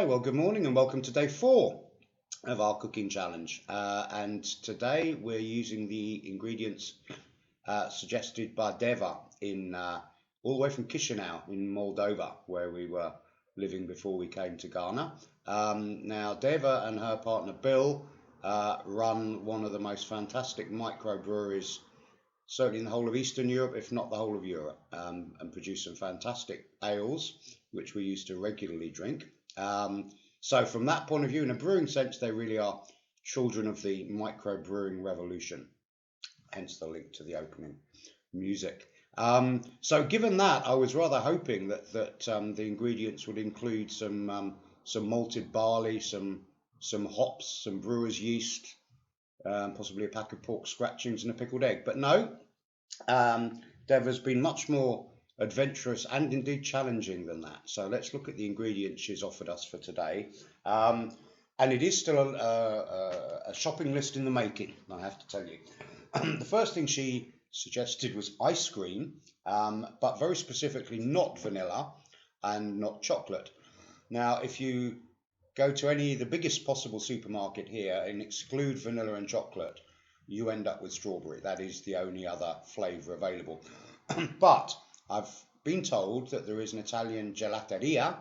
Okay, well, good morning and welcome to day 4 of our cooking challenge. And today we're using the ingredients suggested by DeEva in all the way from Chisinau in Moldova, where we were living before we came to Ghana. Now, DeEva and her partner Bill run one of the most fantastic microbreweries, certainly in the whole of Eastern Europe, if not the whole of Europe, and produce some fantastic ales, which we used to regularly drink. So from that point of view, in a brewing sense, they really are children of the microbrewing revolution, hence the link to the opening music. So given that, I was rather hoping that the ingredients would include some malted barley, some hops, some brewer's yeast, possibly a pack of pork scratchings and a pickled egg. But no, DeEva's been much more adventurous and indeed challenging than that. So let's look at the ingredients she's offered us for today. And it is still a shopping list in the making, I have to tell you. The first thing she suggested was ice cream, but very specifically not vanilla and not chocolate. Now, if you go to the biggest possible supermarket here and exclude vanilla and chocolate, you end up with strawberry. That is the only other flavour available. But I've been told that there is an Italian gelateria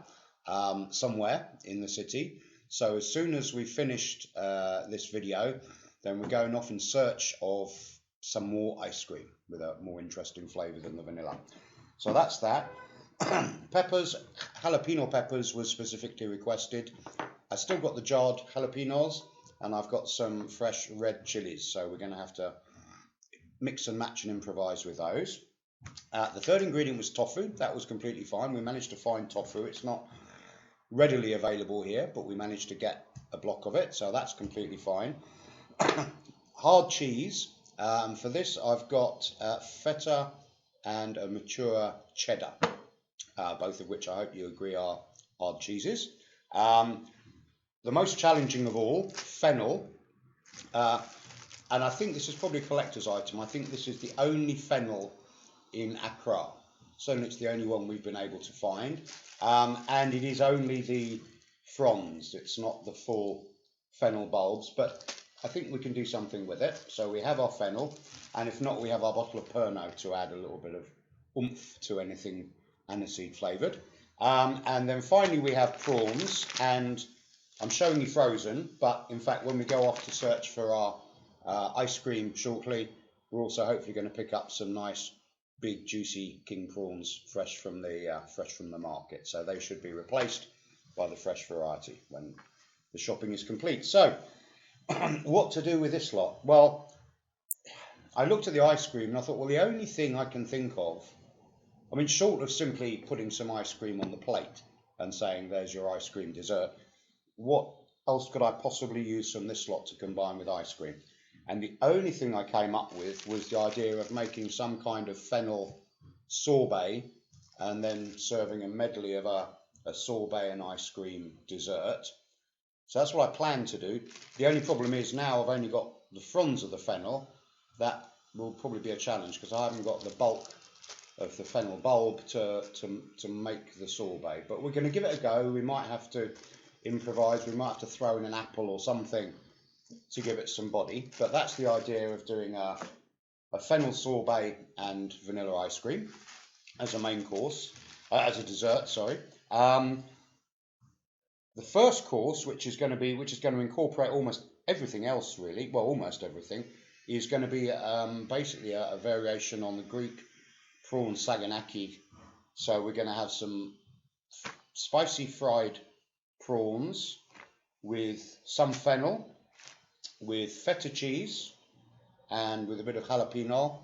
somewhere in the city. So as soon as we've finished this video, then we're going off in search of some more ice cream with a more interesting flavour than the vanilla. So that's that. Peppers, jalapeno peppers was specifically requested. I still got the jarred jalapenos, and I've got some fresh red chilies. So we're going to have to mix and match and improvise with those. The third ingredient was tofu. That was completely fine. We managed to find tofu. It's not readily available here, but we managed to get a block of it, so that's completely fine. Hard cheese. For this, I've got feta and a mature cheddar, both of which I hope you agree are hard cheeses. The most challenging of all, fennel. And I think this is probably a collector's item. I think this is the only fennel in Accra. Certainly it's the only one we've been able to find. And it is only the fronds. It's not the full fennel bulbs, but I think we can do something with it. So we have our fennel, and if not, we have our bottle of Pernod to add a little bit of oomph to anything aniseed flavoured. And then finally we have prawns, and I'm showing you frozen, but in fact when we go off to search for our ice cream shortly, we're also hopefully going to pick up some nice big juicy king prawns fresh from the market. So they should be replaced by the fresh variety when the shopping is complete. So what to do with this lot? Well, I looked at the ice cream and I thought, well, the only thing I can think of, I mean, short of simply putting some ice cream on the plate and saying there's your ice cream dessert, what else could I possibly use from this lot to combine with ice cream? And the only thing I came up with was the idea of making some kind of fennel sorbet and then serving a medley of a sorbet and ice cream dessert. So that's what I plan to do. The only problem is now I've only got the fronds of the fennel. That will probably be a challenge because I haven't got the bulk of the fennel bulb to make the sorbet. But we're going to give it a go. We might have to improvise. We might have to throw in an apple or something to give it some body, but that's the idea of doing a fennel sorbet and vanilla ice cream as a main course, as a dessert, sorry. The first course, which is going to incorporate almost everything else really, well, almost everything, is going to be basically a variation on the Greek prawn saganaki. So we're going to have some spicy fried prawns with some fennel, with feta cheese and with a bit of jalapeno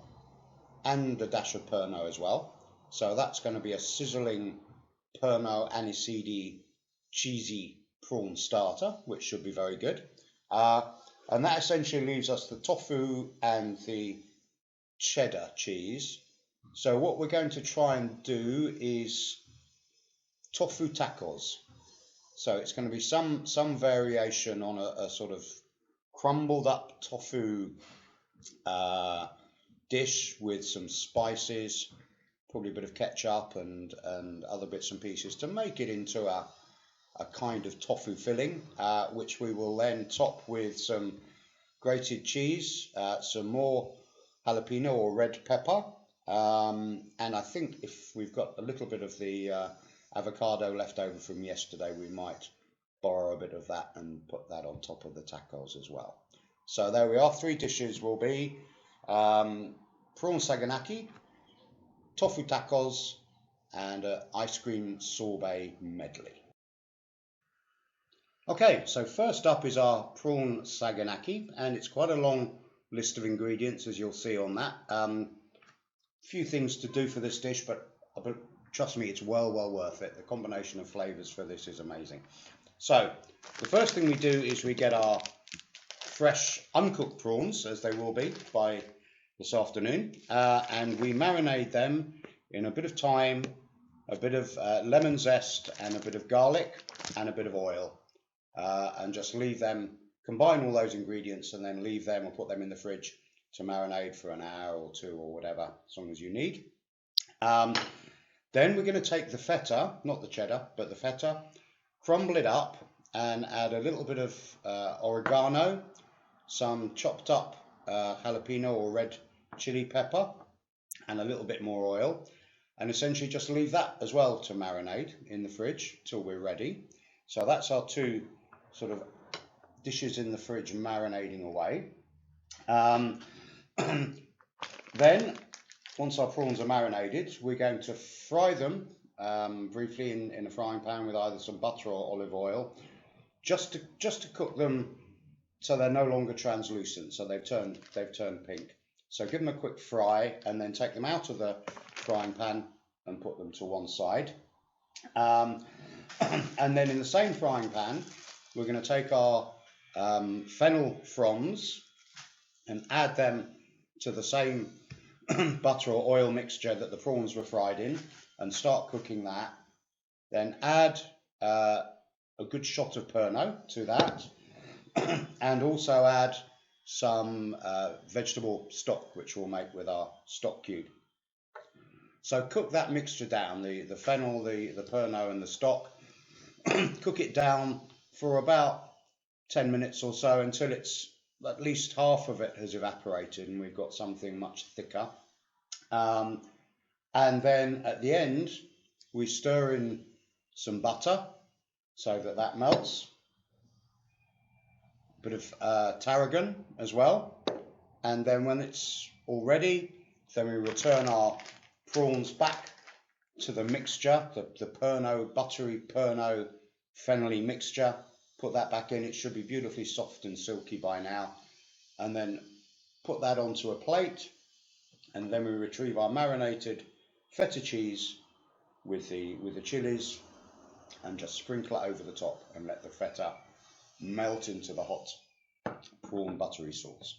and a dash of Pernod as well. So that's going to be a sizzling Pernod aniseedy cheesy prawn starter, which should be very good. And that essentially leaves us the tofu and the cheddar cheese. So what we're going to try and do is tofu tacos. So it's going to be some variation on a sort of crumbled up tofu dish with some spices, probably a bit of ketchup and other bits and pieces to make it into a a kind of tofu filling, which we will then top with some grated cheese, some more jalapeno or red pepper, and I think if we've got a little bit of the avocado left over from yesterday, we might borrow a bit of that and put that on top of the tacos as well. So there we are. 3 dishes will be prawn saganaki, tofu tacos, and an ice cream sorbet medley. Okay, so first up is our prawn saganaki, and it's quite a long list of ingredients, as you'll see on that. Few things to do for this dish, but trust me, it's well worth it. The combination of flavors for this is amazing. So the first thing we do is we get our fresh uncooked prawns, as they will be by this afternoon, and we marinate them in a bit of thyme, a bit of lemon zest, and a bit of garlic, and a bit of oil. And just leave them, combine all those ingredients, and then leave them or put them in the fridge to marinate for an hour or 2 or whatever, as long as you need. Then we're going to take the feta, not the cheddar, but the feta, crumble it up and add a little bit of oregano, some chopped up jalapeno or red chili pepper, and a little bit more oil, and essentially just leave that as well to marinate in the fridge till we're ready. So that's our 2 sort of dishes in the fridge marinating away. Then, once our prawns are marinated, we're going to fry them briefly in a frying pan with either some butter or olive oil, just to cook them so they're no longer translucent, so they've turned pink. So give them a quick fry and then take them out of the frying pan and put them to one side. And then in the same frying pan, we're going to take our fennel fronds and add them to the same butter or oil mixture that the prawns were fried in and start cooking that. Then add a good shot of Pernod to that and also add some vegetable stock, which we'll make with our stock cube. So cook that mixture down, the fennel, the Pernod and the stock. Cook it down for about 10 minutes or so until it's at least half of it has evaporated and we've got something much thicker. And then at the end, we stir in some butter so that melts. A bit of tarragon as well. And then when it's all ready, then we return our prawns back to the mixture, the Pernod, buttery Pernod fennelly mixture. Put that back in. It should be beautifully soft and silky by now. And then put that onto a plate. And then we retrieve our marinated feta cheese with the chilies and just sprinkle it over the top and let the feta melt into the hot prawn buttery sauce.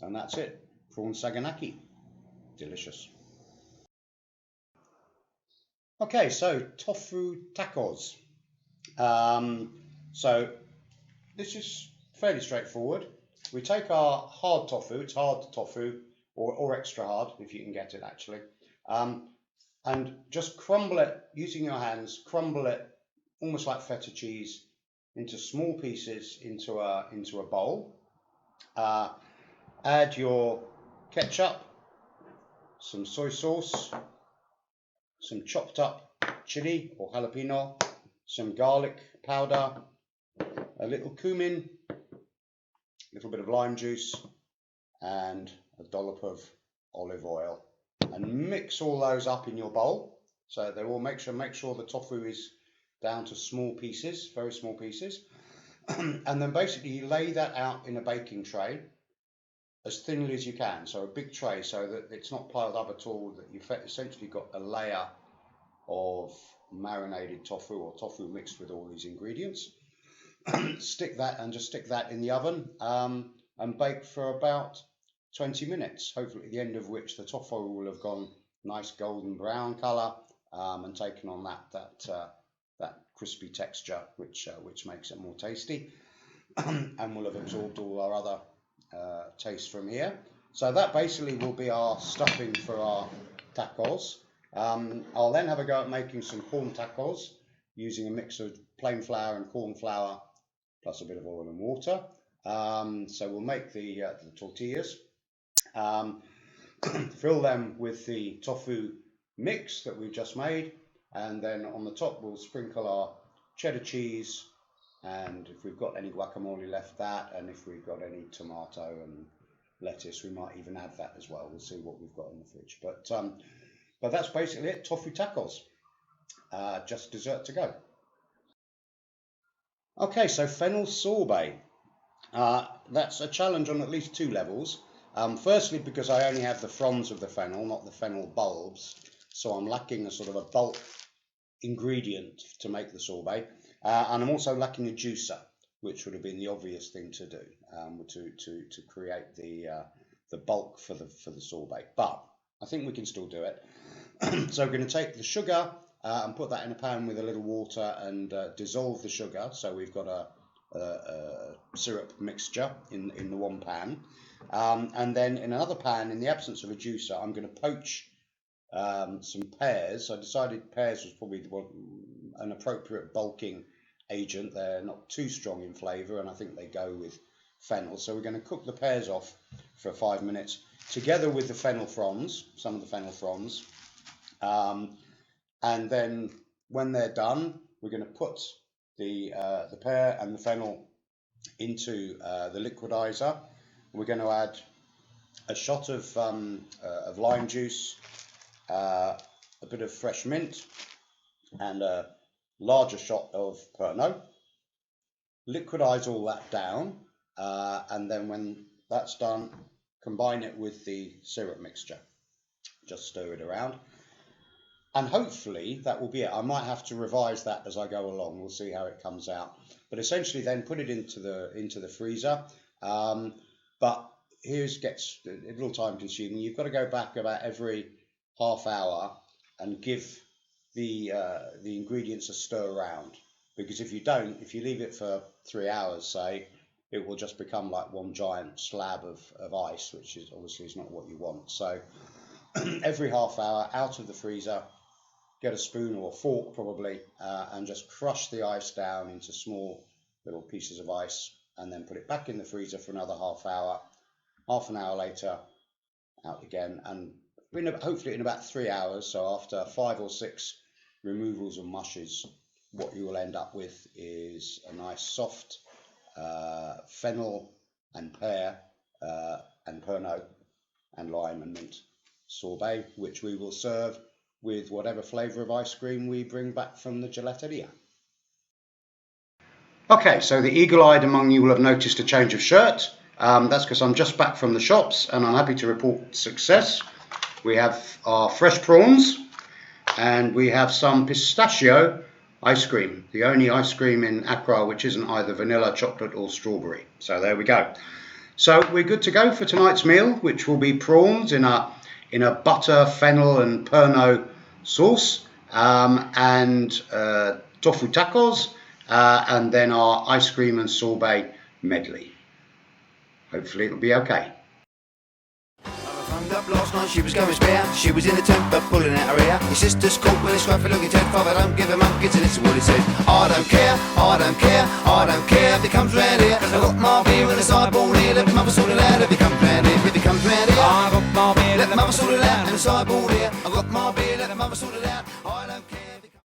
And that's it. Prawn saganaki. Delicious. Okay, so tofu tacos. So this is fairly straightforward. We take our hard tofu, it's hard tofu, or extra hard if you can get it actually, and just crumble it using your hands, crumble it almost like feta cheese into small pieces into a bowl. Add your ketchup, some soy sauce, some chopped up chili or jalapeno, some garlic powder, a little cumin, a little bit of lime juice, and a dollop of olive oil, and mix all those up in your bowl. So they will make sure the tofu is down to small pieces, very small pieces, and then basically you lay that out in a baking tray as thinly as you can, so a big tray so that it's not piled up at all, that you've essentially got a layer of marinated tofu or tofu mixed with all these ingredients. Stick that in the oven and bake for about 20 minutes, hopefully at the end of which the tofu will have gone nice golden brown colour and taken on that crispy texture which makes it more tasty and will have absorbed all our other taste from here. So that basically will be our stuffing for our tacos. I'll then have a go at making some corn tacos, using a mix of plain flour and corn flour, plus a bit of oil and water. So we'll make the tortillas, fill them with the tofu mix that we've just made, and then on the top we'll sprinkle our cheddar cheese, and if we've got any guacamole left, that, and if we've got any tomato and lettuce, we might even add that as well. We'll see what we've got in the fridge. But that's basically it. Tofu tacos, just dessert to go. Okay, so fennel sorbet. That's a challenge on at least two levels. Firstly, because I only have the fronds of the fennel, not the fennel bulbs, so I'm lacking a sort of a bulk ingredient to make the sorbet, and I'm also lacking a juicer, which would have been the obvious thing to do, to create the bulk for the sorbet. But I think we can still do it. So we're going to take the sugar and put that in a pan with a little water and dissolve the sugar. So we've got a syrup mixture in the one pan, and then in another pan, in the absence of a juicer, I'm going to poach some pears. I decided pears was probably an appropriate bulking agent. They're not too strong in flavour, and I think they go with fennel. So we're going to cook the pears off for 5 minutes together with the fennel fronds, some of the fennel fronds, and then when they're done, we're going to put the pear and the fennel into the liquidizer. We're going to add a shot of lime juice, a bit of fresh mint, and a larger shot of Pernod. Liquidize all that down, and then when that's done, combine it with the syrup mixture. Just stir it around, and hopefully that will be it. I might have to revise that as I go along. We'll see how it comes out. But essentially, then put it into the freezer. But gets a little time consuming. You've got to go back about every half hour and give the ingredients a stir around, because if you don't, if you leave it for 3 hours, say, it will just become like one giant slab of ice, which is obviously not what you want. So every half hour, out of the freezer, get a spoon or a fork probably, and just crush the ice down into small little pieces of ice, and then put it back in the freezer for another half hour. Half an hour later, out again, and hopefully in about 3 hours, so after 5 or 6 removals and mushes, what you will end up with is a nice soft fennel and pear and Pernod and lime and mint sorbet, which we will serve with whatever flavour of ice cream we bring back from the gelateria. Okay, so the eagle-eyed among you will have noticed a change of shirt. That's because I'm just back from the shops, and I'm happy to report success. We have our fresh prawns, and we have some pistachio ice cream, the only ice cream in Accra which isn't either vanilla, chocolate or strawberry. So there we go. So we're good to go for tonight's meal, which will be prawns in a butter, fennel and Pernod sauce, and tofu tacos, and then our ice cream and sorbet medley. Hopefully it'll be okay. Up last night, she was going spare. She was in a temper, pulling out her ear. His sister's caught with a scruffy looking tent. Father, don't give a monkeys, and it's what he said. I don't care, I don't care, I don't care if he comes round here. I've got my beer and a sideboard here. Let the mother sort it out if he comes round here. If he comes round here, I've got my beer, let the mother sort it out. And a sideboard here, I've got my beer, let the mother sort it out.